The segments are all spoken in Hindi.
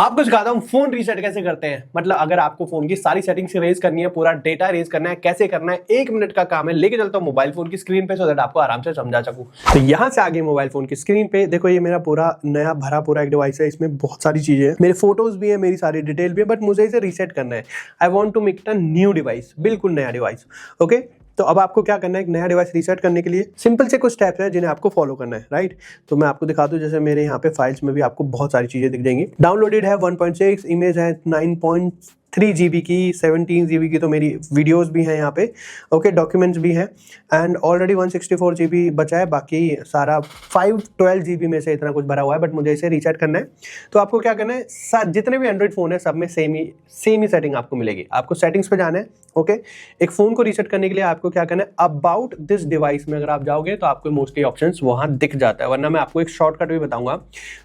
आपको सिखाता हूँ फोन रीसेट कैसे करते हैं। मतलब अगर आपको फोन की सारी सेटिंग्स रेज करनी है, पूरा डेटा रेज करना है, कैसे करना है, 1 मिनट का काम है। लेके चलता हूँ मोबाइल फोन की स्क्रीन पे, सो दैट आपको आराम से समझा सकूं। तो यहाँ से आगे मोबाइल फोन की स्क्रीन पे देखो, ये मेरा पूरा नया भरा पूरा एक डिवाइस है। इसमें बहुत सारी चीजें हैं, मेरे फोटोज भी है, मेरी सारी डिटेल भी है, बट मुझे इसे रीसेट करना है। I want to make it a new device, बिल्कुल नया डिवाइस। ओके, तो अब आपको क्या करना है, एक नया डिवाइस रीसेट करने के लिए सिंपल से कुछ स्टेप्स हैं जिन्हें आपको फॉलो करना है, राइट। तो मैं आपको दिखा दूं, जैसे मेरे यहाँ पे फाइल्स में भी आपको बहुत सारी चीजें दिख जाएंगी। डाउनलोडेड है 1.6, इमेज है 9.3 GB की, 17 GB की, तो मेरी वीडियोस भी हैं यहाँ पे। ओके, डॉक्यूमेंट्स भी हैं, एंड ऑलरेडी 164 GB बचा है, बाकी सारा 512 GB में से इतना कुछ भरा हुआ है, बट मुझे इसे रीसेट करना है। तो आपको क्या करना है, जितने भी एंड्रॉइड फोन है सब में सेम ही सेटिंग आपको मिलेगी। आपको सेटिंग्स पे जाना है। ओके, एक फोन को रीसेट करने के लिए आपको क्या करना है, अबाउट दिस डिवाइस में अगर आप जाओगे तो आपको मोस्टली ऑप्शंस वहां दिख जाता है, वरना मैं आपको एक शॉर्टकट भी बताऊंगा।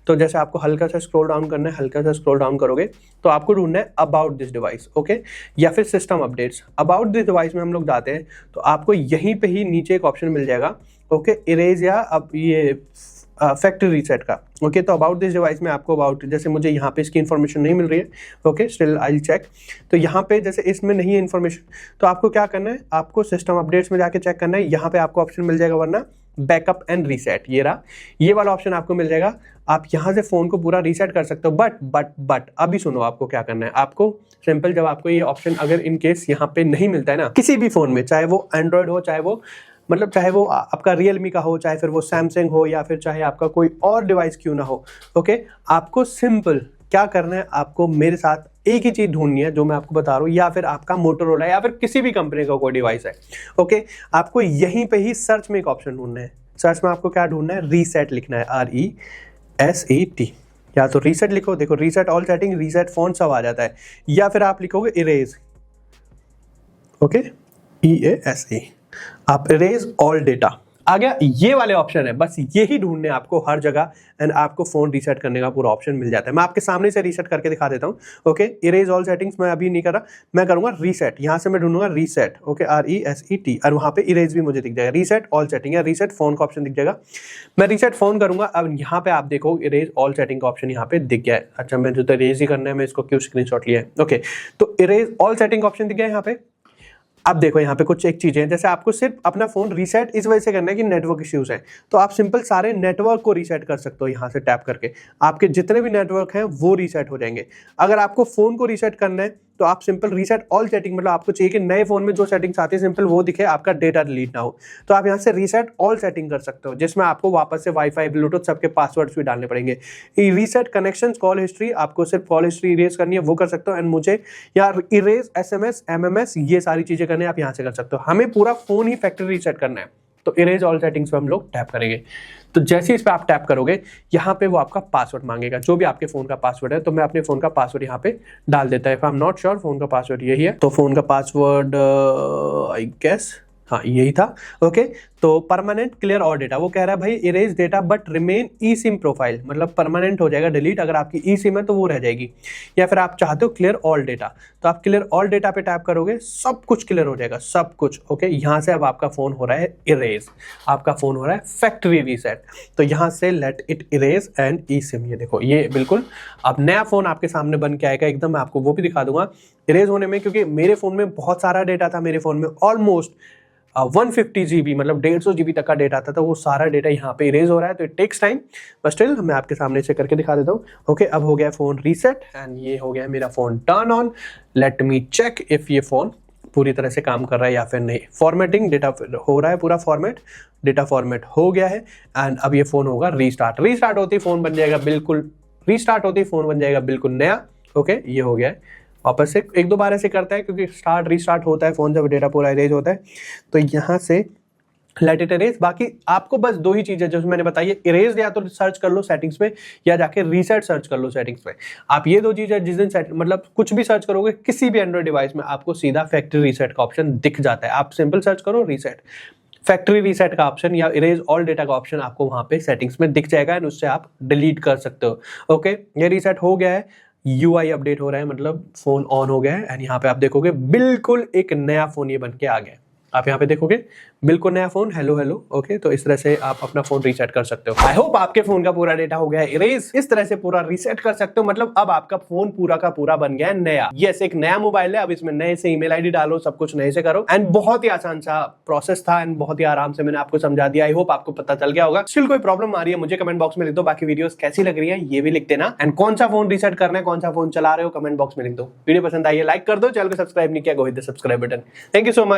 तो जैसे आपको हल्का सा स्क्रॉल डाउन करना है, हल्का सा स्क्रॉल डाउन करोगे तो आपको ढूंढना है अबाउट दिस डिवाइस। ओके, या फिर system updates. About this device में हम लोग जाते हैं तो आपको यहीं पे ही नीचे एक ऑप्शन मिल जाएगा, ओके, इरेज या अब ये फैक्ट्री रीसेट का। ओके, तो अबाउट दिस डिवाइस में आपको अबाउट, जैसे मुझे यहाँ पे इसकी इन्फॉर्मेशन नहीं मिल रही है, okay, still I will check. तो यहाँ पे जैसे इसमें नहीं है इन्फॉर्मेशन, तो आपको क्या करना है, आपको सिस्टम अपडेट्स में जाके चेक करना है। यहाँ पे आपको ऑप्शन मिल जाएगा, वरना बैकअप एंड रीसेट, ये रहा, ये वाला ऑप्शन आपको मिल जाएगा। आप यहाँ से फोन को पूरा रीसेट कर सकते हो। बट अभी सुनो, आपको क्या करना है, आपको सिंपल, जब आपको ये ऑप्शन अगर इन केस यहाँ पे नहीं मिलता है ना, किसी भी फोन में, चाहे वो एंड्रॉयड हो, चाहे वो आपका रियलमी का हो, चाहे फिर वो सैमसंग हो, या फिर चाहे आपका कोई और डिवाइस क्यों ना हो। ओके, आपको सिंपल क्या करना है, आपको मेरे साथ एक ही चीज ढूंढनी है जो मैं आपको बता रहा हूँ, या फिर आपका मोटोरोला या फिर किसी भी कंपनी का कोई डिवाइस है। ओके, आपको यहीं पे ही सर्च में एक ऑप्शन ढूंढना है। सर्च में आपको क्या ढूंढना है, रीसेट लिखना है, RESET, या तो रीसेट लिखो, देखो reset all setting, reset phone सब आ जाता है, या फिर आप लिखोगे इरेज, ओके, EASE, आप इरेज ऑल डेटा आ गया। ये वाले ऑप्शन है, बस यही ढूंढने आपको हर जगह, एंड आपको फोन रीसेट करने का पूरा ऑप्शन मिल जाता है। मैं आपके सामने से रीसेट करके दिखा देता हूँ। ओके, इरेज ऑल सेटिंग्स मैं अभी नहीं कर रहा, मैं करूंगा रीसेट। यहाँ से मैं ढूंढूंगा रीसेट, ओके, RESET, और वहां पे इरेज भी मुझे दिख जाएगा, रीसेट ऑल सेटिंग या रीसेट फोन का ऑप्शन दिख जाएगा। मैं रीसेट फोन करूंगा। अब यहाँ पे आप देखो, इरेज ऑल सेटिंग का ऑप्शन यहाँ पे दिख गया है। अच्छा, मैं जो तो इरेज ही करना है, मैं इसको क्यों स्क्रीनशॉट लिया है। ओके, तो इरेज ऑल सेटिंग का ऑप्शन दिख गया है यहाँ पे। अब देखो, यहाँ पे कुछ एक चीजें हैं, जैसे आपको सिर्फ अपना फोन रीसेट इस वजह से करना है कि नेटवर्क इश्यूज हैं, तो आप सिंपल सारे नेटवर्क को रीसेट कर सकते हो। यहाँ से टैप करके आपके जितने भी नेटवर्क हैं वो रीसेट हो जाएंगे। अगर आपको फोन को रीसेट करना है तो आप सिंपल रीसेट ऑल सेटिंग, मतलब आपको चाहिए कि नए फोन में जो सेटिंग्स आती है सिंपल वो दिखे, आपका डेटा डिलीट ना हो, तो आप यहाँ से रीसेट ऑल सेटिंग कर सकते हो, जिसमें आपको वापस से वाईफाई, ब्लूटूथ सबके पासवर्ड्स भी डालने पड़ेंगे। रीसेट कनेक्शंस, कॉल हिस्ट्री, आपको सिर्फ कॉल हिस्ट्री इरेज करनी है, वो कर सकते हो। एंड मुझे यार इरेज SMS, MMS, ये सारी चीजें करनी है, आप यहाँ से कर सकते हो। हमें पूरा फोन ही फैक्ट्री रीसेट करना है, तो इरेज ऑल सेटिंग्स पे हम लोग टैप करेंगे। तो जैसे इस पे आप टैप करोगे, यहाँ पे वो आपका पासवर्ड मांगेगा, जो भी आपके फोन का पासवर्ड है। तो मैं अपने फोन का पासवर्ड यहाँ पे डाल देता है। If I am not sure, phone का पासवर्ड यही है, तो फोन का पासवर्ड आई गेस हाँ यही था। ओके, तो परमानेंट क्लियर ऑल डेटा, वो कह रहा है भाई erase data but remain E SIM profile, मतलब परमानेंट हो जाएगा डिलीट, अगर आपकी ई सिम है तो वो रह जाएगी। या फिर आप चाहते हो क्लियर ऑल डेटा, तो आप क्लियर ऑल डेटा पे टैप करोगे, सब कुछ क्लियर हो जाएगा, सब कुछ। ओके, यहाँ से अब आपका फोन हो रहा है इरेज, आपका फोन हो रहा है फैक्ट्री रीसेट। तो यहाँ से let it erase and E SIM, ये देखो, ये बिल्कुल अब नया फोन आपके सामने बन के आएगा एकदम। मैं आपको वो भी दिखा दूंगा इरेज होने में, क्योंकि मेरे फोन में बहुत सारा डेटा था। मेरे फोन में ऑलमोस्ट 150 GB, मतलब 150 GB तक का डेटा था, तो वो सारा डेटा यहाँ पे इरेज हो रहा है। तो it takes time, but still मैं आपके सामने से करके दिखा देता हूँ। ओके, अब हो गया फोन रीसेट, एंड ये हो गया मेरा phone turn on. Let me check if ये फोन पूरी तरह से काम कर रहा है या फिर नहीं। फॉर्मेटिंग, डेटा हो रहा है पूरा फॉर्मेट, डेटा फॉर्मेट हो गया है, एंड अब ये फोन होगा रीस्टार्ट। रीस्टार्ट होते ही फोन बन जाएगा बिल्कुल, रीस्टार्ट होते ही फोन बन जाएगा बिल्कुल नया। ओके, ये हो गया है। वापस से एक दो बार ऐसे करता है, क्योंकि स्टार्ट रीस्टार्ट होता है फोन जब डेटा पूरा इरेज होता है। तो यहाँ से लेट इट इरेज। बाकी आपको बस दो ही चीजें जो मैंने बताई है, इरेज या तो सर्च कर लो सेटिंग्स में, या जाके रीसेट सर्च कर लो सेटिंग्स में। आप ये दो चीजें जिस दिन मतलब कुछ भी सर्च करोगे किसी भी एंड्रॉइड डिवाइस में, आपको सीधा फैक्ट्री रीसेट का ऑप्शन दिख जाता है। आप सिंपल सर्च करो रीसेट, फैक्ट्री रीसेट का ऑप्शन या इरेज ऑल डेटा का ऑप्शन आपको वहां पे सेटिंग्स में दिख जाएगा, एंड उससे आप डिलीट कर सकते हो। ओके, ये रीसेट हो गया है, UI अपडेट हो रहा है, मतलब फोन ऑन हो गया है, एंड यहाँ पे आप देखोगे बिल्कुल एक नया फोन ये बन के आ गया है। आप यहाँ पे देखोगे बिल्कुल नया फोन, हेलो हेलो। ओके, तो इस तरह से आप अपना फोन रीसेट कर सकते हो। आई होप आपके फोन का पूरा डेटा हो गया है इरेज। इस तरह से पूरा रीसेट कर सकते हो, मतलब अब आपका फोन पूरा का पूरा बन गया है नया। यस, एक नया मोबाइल है, अब इसमें नए से ईमेल आईडी डालो, सब कुछ नए से करो। एंड बहुत ही आसान सा प्रोसेस था एंड बहुत ही आराम से मैंने आपको समझा दिया। आई होप आपको पता चल गया होगा। स्टिल कोई प्रॉब्लम आ रही है मुझे कमेंट बॉक्स में लिख दो। बाकी वीडियोस कैसी लग रही है ये भी लिख देना। एंड कौन सा फोन रीसेट करना है, कौन सा फोन चला रहे हो, कमेंट बॉक्स में लिख दो। वीडियो पसंद आई है लाइक कर दो, चैनल को सब्सक्राइब नहीं किया, go hit the subscribe button. Thank you so much.